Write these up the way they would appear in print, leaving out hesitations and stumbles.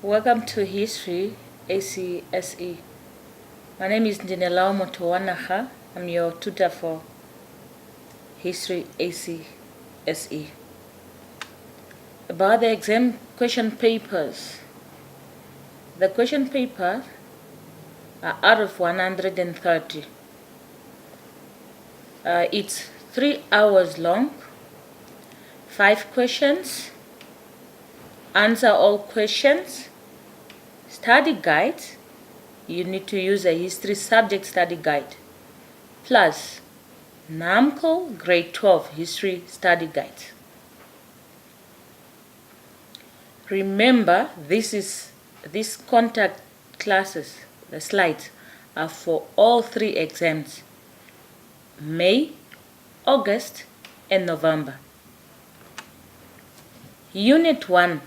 Welcome to History ACSE. My name is Ndinelao Motowanaha. I'm your tutor for History ACSE. About the exam question papers. The question papers are out of 130. It's 3 hours long, 5 questions, answer all questions, study guide. You need to use a history subject study guide, plus NAMCO grade 12 history study guide. Remember, these contact classes, the slides, are for all 3 exams, May, August, and November. Unit 1.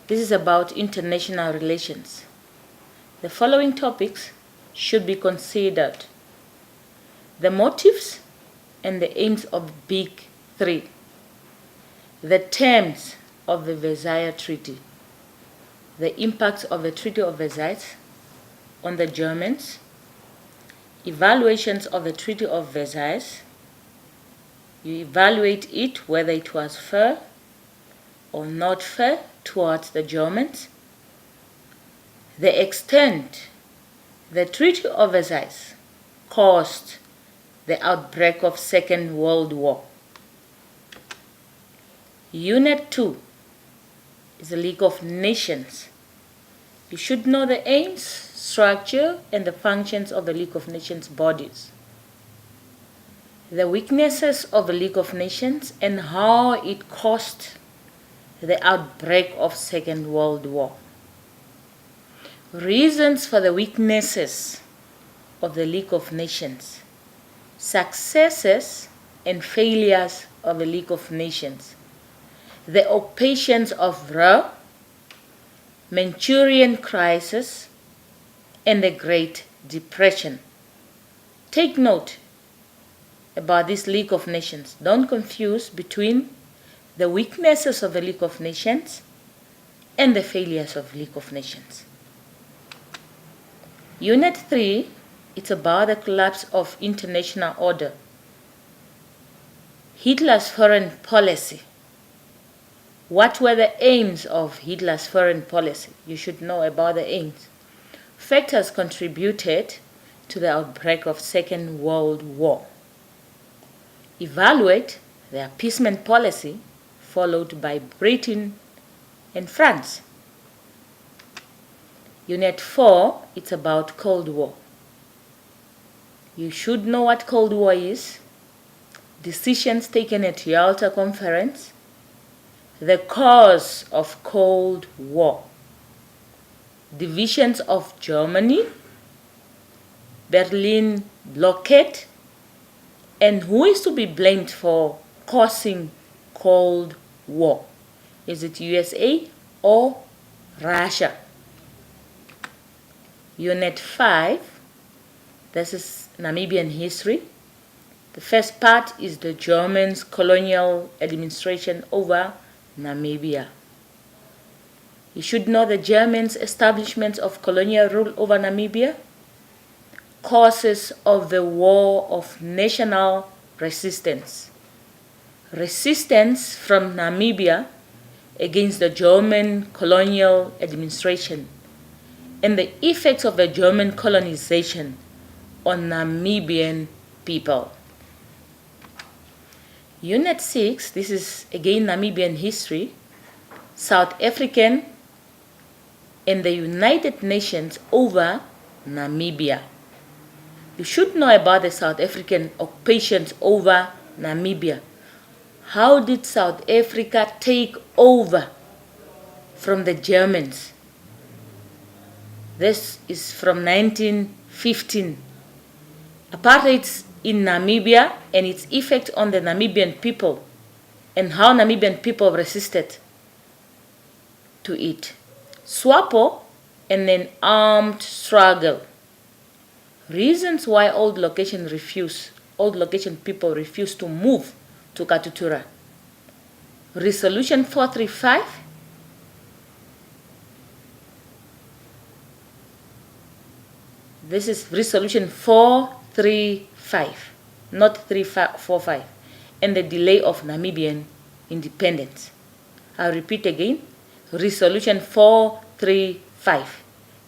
This is about international relations. The following topics should be considered: the motives and the aims of Big 3, the terms of the Versailles Treaty, the impacts of the Treaty of Versailles on the Germans, evaluations of the Treaty of Versailles. You evaluate it whether it was fair or not fair towards the Germans, the extent the Treaty of Versailles caused the outbreak of Second World War. Unit 2 is the League of Nations. You should know the aims, structure, and the functions of the League of Nations bodies, the weaknesses of the League of Nations, and how it caused the outbreak of Second World War. Reasons for the weaknesses of the League of Nations, successes and failures of the League of Nations, the occupations of Ruhr, Manchurian crisis, and the Great Depression. Take note about this League of Nations. Don't confuse between the weaknesses of the League of Nations and the failures of League of Nations. Unit 3, it's about the collapse of international order. Hitler's foreign policy. What were the aims of Hitler's foreign policy? You should know about the aims. Factors contributed to the outbreak of Second World War. Evaluate the appeasement policy followed by Britain and France. Unit 4, it's about Cold War. You should know what Cold War is, decisions taken at Yalta Conference, the cause of Cold War, divisions of Germany, Berlin blockade, and who is to be blamed for causing Cold War. Is it USA or Russia? Unit 5, this is Namibian history. The first part is the Germans' colonial administration over Namibia. You should know the Germans' establishment of colonial rule over Namibia, causes of the War of National Resistance, resistance from Namibia against the German colonial administration, and the effects of the German colonization on Namibian people. Unit 6, this is again Namibian history, South African and the United Nations over Namibia. You should know about the South African occupations over Namibia. How did South Africa take over from the Germans? This is from 1915. Apartheid in Namibia and its effect on the Namibian people and how Namibian people resisted to it. SWAPO and an armed struggle. Reasons why old location people refuse to move to Katutura. Resolution 435 This is resolution 435, not 345, and the delay of Namibian independence. I'll repeat again, resolution 435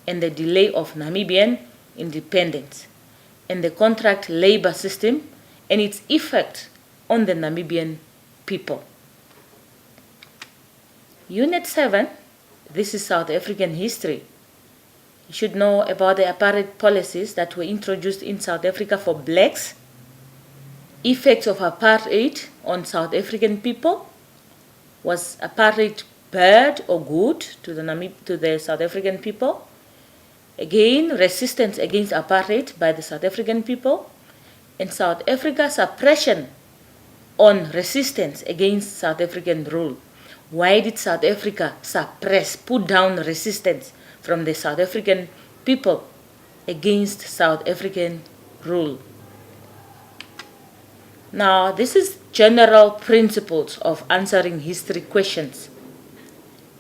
and the delay of Namibian independence, and the contract labor system and its effect on the Namibian people. Unit 7, this is South African history. You should know about the apartheid policies that were introduced in South Africa for blacks, effects of apartheid on South African people. Was apartheid bad or good to the South African people? Again, resistance against apartheid by the South African people. In South Africa, suppression on resistance against South African rule. Why did South Africa suppress, put down resistance from the South African people against South African rule? Now, this is general principles of answering history questions.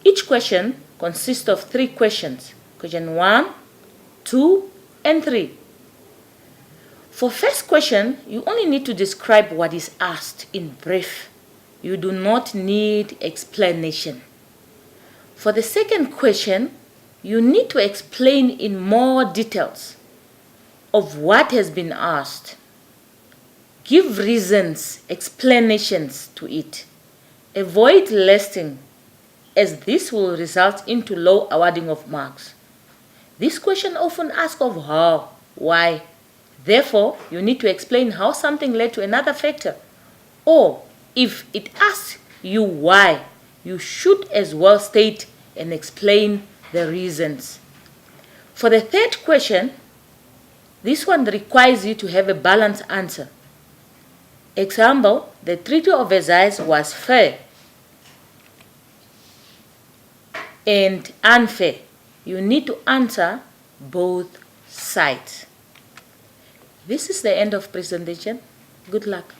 Each question consists of 3 questions. Question 1, 2, and 3. For first question, you only need to describe what is asked in brief. You do not need explanation. For the second question, you need to explain in more details of what has been asked. Give reasons, explanations to it. Avoid listing, as this will result into low awarding of marks. This question often asks of how, why. Therefore, you need to explain how something led to another factor. Or, if it asks you why, you should as well state and explain the reasons. For the third question, this one requires you to have a balanced answer. Example, the Treaty of Versailles was fair and unfair. You need to answer both sides. This is the end of presentation. Good luck.